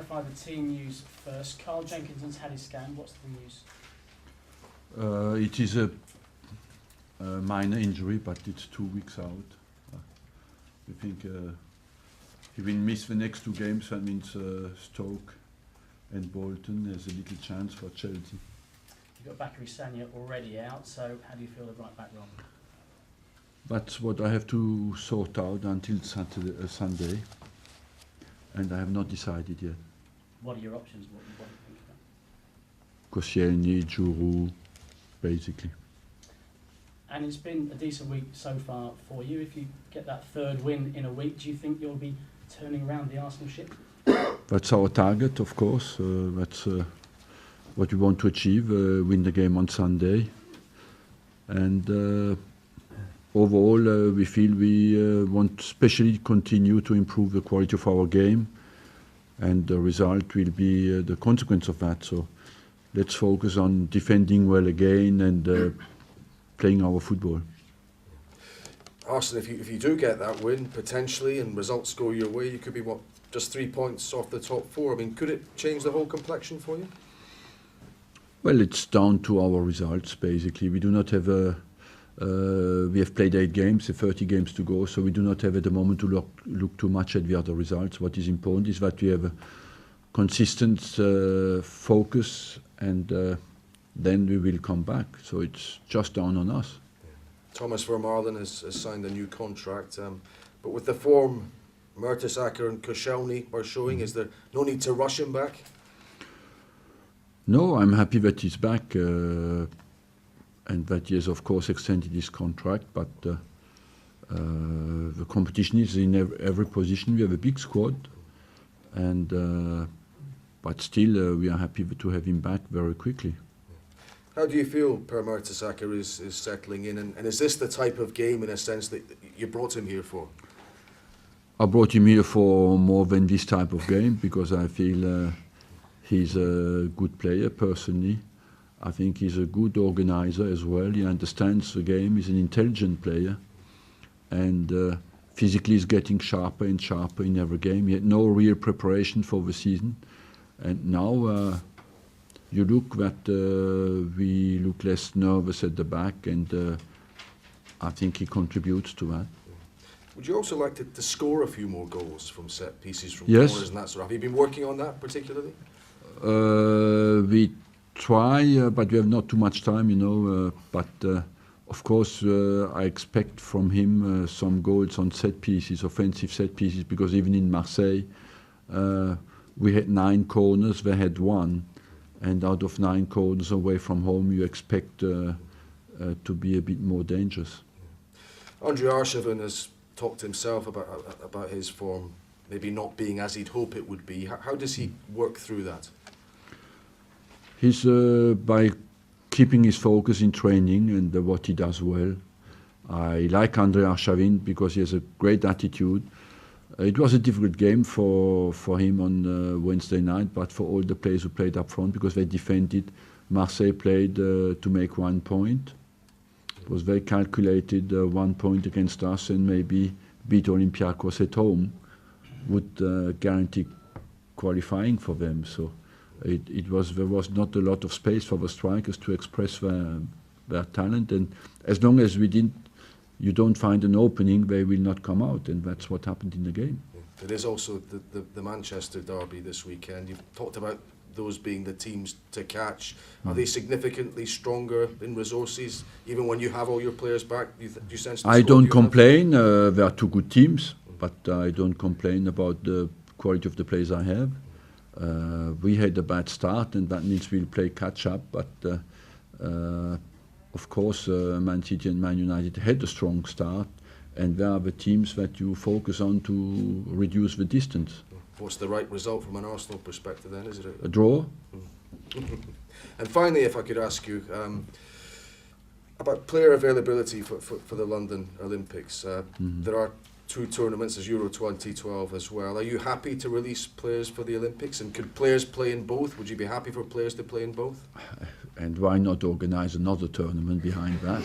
clarify the team news first. Carl Jenkinson's had his scan. What's the news? It is a minor injury, but it's 2 weeks out. We think he will miss the next 2 games. That means Stoke and Bolton. There's a little chance for Chelsea. You've got Bakary Sagna already out, so how do you feel the right back role? That's what I have to sort out until Sunday, and I have not decided yet. What are your options? What do you think about? Koscielny, Giroud, basically. And it's been a decent week so far for you. If you get that 3rd win in a week, do you think you'll be turning around the Arsenal ship? That's our target, of course. That's what we want to achieve, win the game on Sunday. And overall, we feel we want especially continue to improve the quality of our game, and the result will be the consequence of that. So let's focus on defending well again and playing our football. Arsene, if you do get that win potentially and results go your way, you could be just 3 points off the top 4. I mean, could it change the whole complexion for you? Well, it's down to our results basically. We do not have we have played 8 games, 30 games to go, so we do not have at the moment to look too much at the other results. What is important is that we have a consistent focus, and then we will come back. So it's just down on us. Thomas Vermaelen has signed a new contract, but with the form Mertesacker and Koscielny are showing, is there no need to rush him back? No, I'm happy that he's back, and that he has, of course, extended his contract. But the competition is in every position. We have a big squad, and but still we are happy to have him back very quickly. How do you feel Per Mertesacker is settling in, and is this the type of game, in a sense, that you brought him here for? I brought him here for more than this type of game, because I feel he's a good player personally. I think he's a good organizer as well. He understands the game. He's an intelligent player, and physically he's getting sharper and sharper in every game. He had no real preparation for the season, and now you look that we look less nervous at the back, and I think he contributes to that. Would you also like to score a few more goals from set pieces, from Yes. corners and that sort of? Have you been working on that particularly? We try, but we have not too much time, you know. But of course, I expect from him some goals on set pieces, offensive set pieces, because even in Marseille, we had 9 corners, they had 1. And out of 9 corners away from home, you expect to be a bit more dangerous. Andre Arshavin has talked himself about his form maybe not being as he'd hope it would be. How does he work through that? He's by keeping his focus in training and what he does well. I like Andre Arshavin because he has a great attitude. It was a difficult game for him on Wednesday night, but for all the players who played up front, because they defended. Marseille played to make 1 point. It was very calculated, 1 point against us, and maybe beat Olympiacos at home would guarantee qualifying for them. So there was not a lot of space for the strikers to express their talent, and as long as you don't find an opening, they will not come out, and that's what happened in the game. It is also the Manchester derby this weekend. You've talked about those being the teams to catch. Are they significantly stronger in resources, even when you have all your players back? Do you sense? I don't complain. There are 2 good teams, but I don't complain about the quality of the players I have. We had a bad start, and that means we'll play catch up. But of course, Man City and Man United had a strong start, and they are the teams that you focus on to reduce the distance. What's the right result from an Arsenal perspective then? Is it A draw? And finally, if I could ask you about player availability for the London Olympics. There are 2 tournaments, there's Euro 2012 as well. Are you happy to release players for the Olympics, and could players play in both? Would you be happy for players to play in both? And why not organise another tournament behind that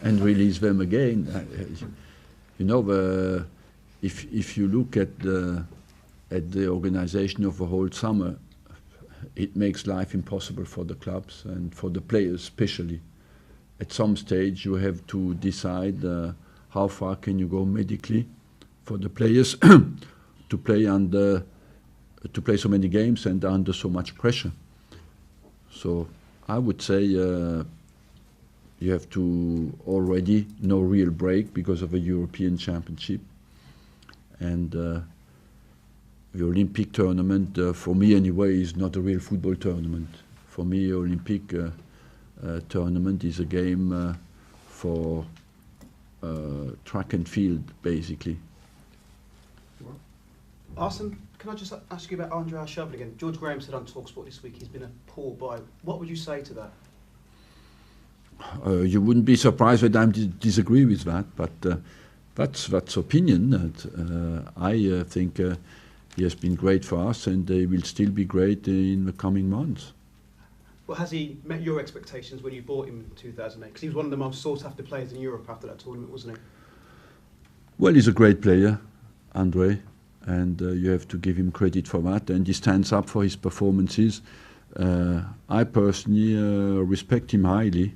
and release them again? You know, if you look at at the organization of the whole summer, it makes life impossible for the clubs and for the players especially. At some stage you have to decide how far can you go medically for the players to play so many games and under so much pressure. So I would say you have to already no real break because of a European Championship, and the Olympic tournament for me anyway is not a real football tournament. For me, Olympic tournament is a game for track and field basically. Arsene, can I just ask you about Andre Arsene again? George Graham said on TalkSport this week he's been a poor buy. What would you say to that? You wouldn't be surprised that I disagree with that, but that's opinion. I think he has been great for us, and he will still be great in the coming months. Well, has he met your expectations when you bought him in 2008? Because he was one of the most sought-after players in Europe after that tournament, wasn't he? Well, he's a great player, Andre, and you have to give him credit for that, and he stands up for his performances. I personally respect him highly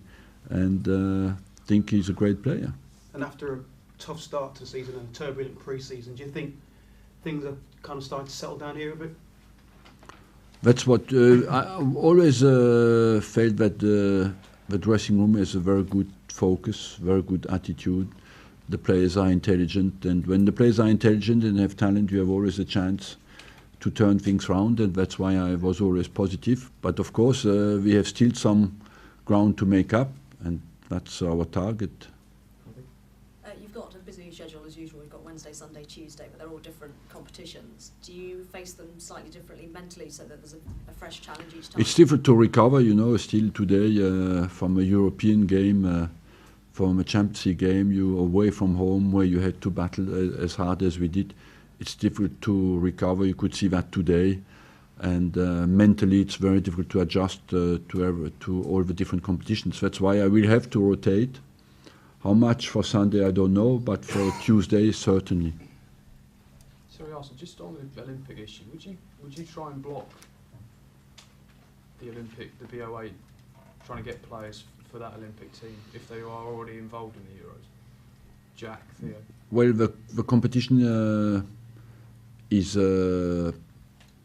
and think he's a great player. And after a tough start to the season and a turbulent pre-season, do you think things are kind of starting to settle down here a bit? That's what I always felt, that the dressing room has a very good focus, very good attitude. The players are intelligent, and when the players are intelligent and have talent, you have always a chance to turn things around, and that's why I was always positive. But of course, we have still some ground to make up, and that's our target. You've got a busy schedule as usual. You've got Wednesday, Sunday, Tuesday, but they're all different competitions. Do you face them slightly differently mentally so that there's a fresh challenge each time? It's difficult to recover, still today from a European game, from a Champions League game, you away from home where you had to battle as hard as we did. It's difficult to recover. You could see that today, and mentally it's very difficult to adjust to all the different competitions. That's why I will have to rotate. How much for Sunday I don't know, but for Tuesday certainly. Sorry, Arsene, just on the Olympic issue, would you try and block the BO8, trying to get players for that Olympic team if they are already involved in the Euros? Jack, Theo? Well, the competition is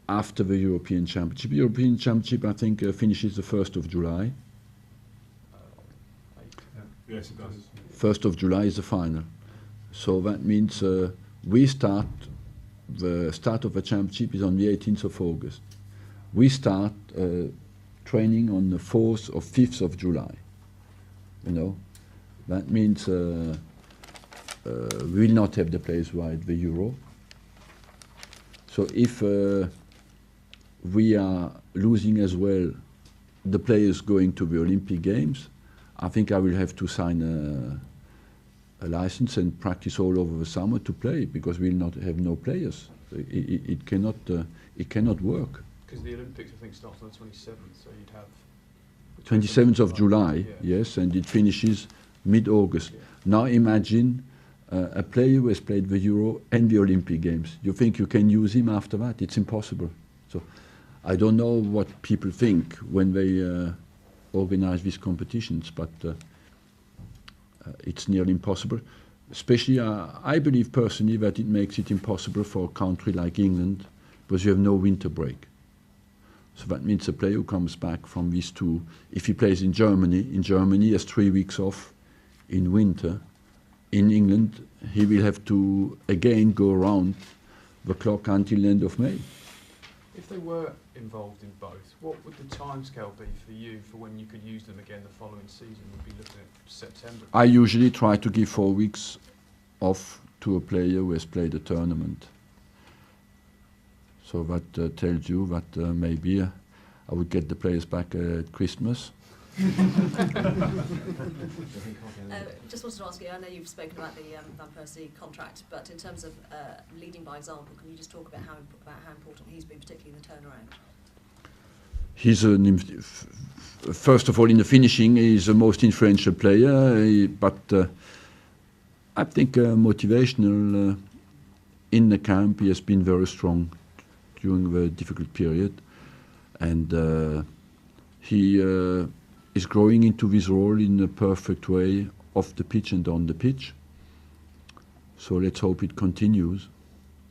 after the European Championship. The European Championship, I think, finishes the 1st of July. Yes, it does. 1st of July is the final. So that means the start of the championship is on the 18th of August. We start training on the 4th or 5th of July. That means we will not have the players who are at the Euro. So if we are losing as well the players going to the Olympic Games, I think I will have to sign a license and practice all over the summer to play, because we'll not have no players. It cannot work. Because the Olympics, I think, starts on the 27th, so you'd have 27th of July, yes, and it finishes mid-August. Yeah. Now imagine a player who has played the Euro and the Olympic Games. You think you can use him after that? It's impossible. So I don't know what people think when they organize these competitions, but it's nearly impossible. Especially, I believe personally that it makes it impossible for a country like England, because you have no winter break. So that means a player who comes back from these two, if he plays in Germany he has 3 weeks off in winter. In England, he will have to again go around the clock until the end of May. If they were involved in both, what would the timescale be for you for when you could use them again the following season? Would be looking at September? I usually try to give 4 weeks off to a player who has played a tournament. So that tells you that maybe I would get the players back at Christmas. Just wanted to ask you, I know you've spoken about the Van Persie contract, but in terms of leading by example, can you just talk about how important he's been, particularly in the turnaround? He's first of all, in the finishing, he's the most influential player, but I think motivational in the camp, he has been very strong. during the difficult period, and he is growing into this role in a perfect way off the pitch and on the pitch. So let's hope it continues.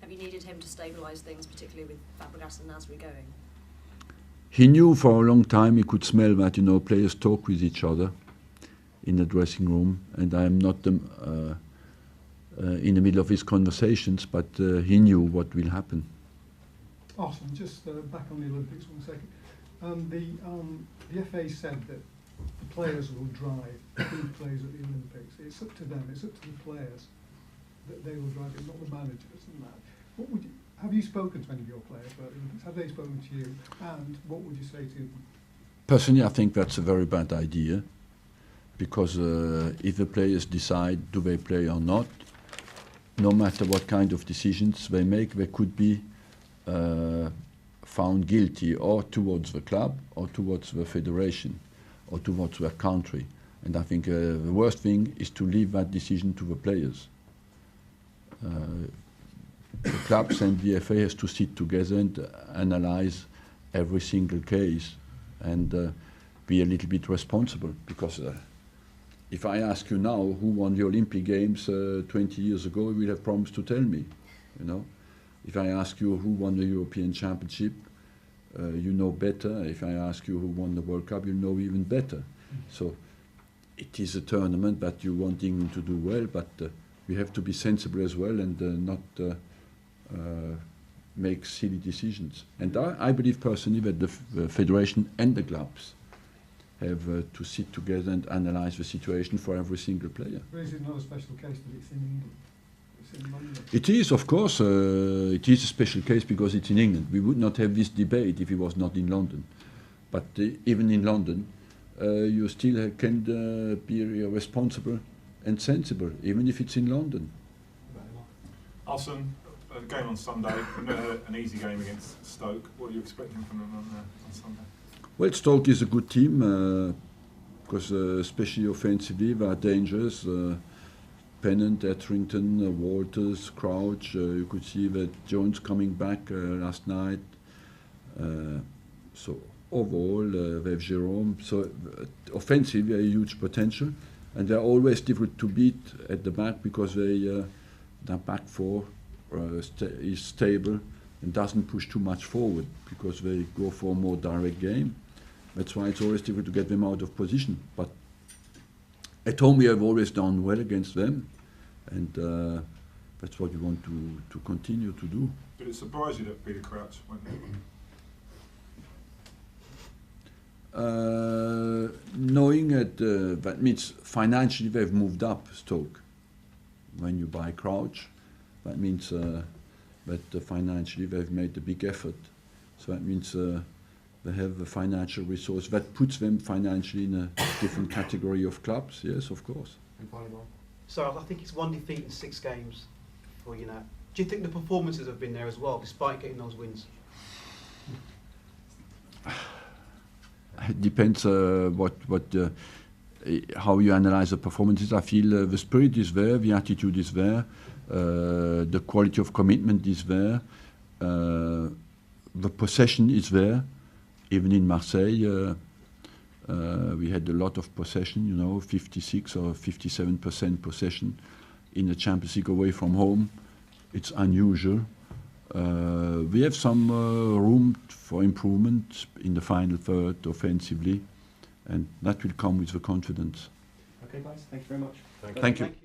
Have you needed him to stabilise things, particularly with Fabregas and Nasri going? He knew for a long time, he could smell that, you know, players talk with each other in the dressing room, and I am not in the middle of his conversations, but he knew what will happen. Arsene, just back on the Olympics 1 second. The FA said that the players will drive who plays at the Olympics. It's up to them, it's up to the players that they will drive it, not the managers and that. What would you, have you spoken to any of your players about the Olympics? Have they spoken to you? And what would you say to them? Personally, I think that's a very bad idea, because if the players decide do they play or not, no matter what kind of decisions they make, they could be found guilty or towards the club or towards the federation or towards their country. And I think the worst thing is to leave that decision to the players. The clubs and the FA has to sit together and analyze every single case and be a little bit responsible, because if I ask you now who won the Olympic Games 20 years ago, you will have promised to tell me, you know. If I ask you who won the European Championship, you know better. If I ask you who won the World Cup, you know even better. So it is a tournament that you want England to do well, but we have to be sensible as well and not make silly decisions. And I believe personally that the federation and the clubs have to sit together and analyze the situation for every single player. But is it not a special case that it's in England? It's in London? It is, of course, it is a special case because it's in England. We would not have this debate if it was not in London. But even in London, you still can be responsible and sensible, even if it's in London. Arsene, the game on Sunday, an easy game against Stoke. What are you expecting from them on Sunday? Well, Stoke is a good team, because especially offensively, they are dangerous. Pennant, Etherington, Walters, Crouch. You could see that Jones coming back last night. So overall, they have Jerome. So offensively, a huge potential, and they're always difficult to beat at the back because their back four is stable and doesn't push too much forward because they go for a more direct game. That's why it's always difficult to get them out of position. But at home we have always done well against them, and that's what we want to continue to do. Did it surprise you that Peter Crouch went there? Knowing that that means financially they've moved up, Stoke. When you buy Crouch, that means that financially they've made a big effort. So that means they have a financial resource that puts them financially in a different category of clubs. Yes, of course. So I think it's 1 defeat in 6 games for United. Do you think the performances have been there as well, despite getting those wins? It depends how you analyze the performances. I feel the spirit is there, the attitude is there, the quality of commitment is there, the possession is there. Even in Marseille, we had a lot of possession, you know, 56 or 57% possession in the Champions League away from home. It's unusual. We have some room for improvement in the final third offensively, and that will come with the confidence. Okay, guys, thank you very much. Thank you.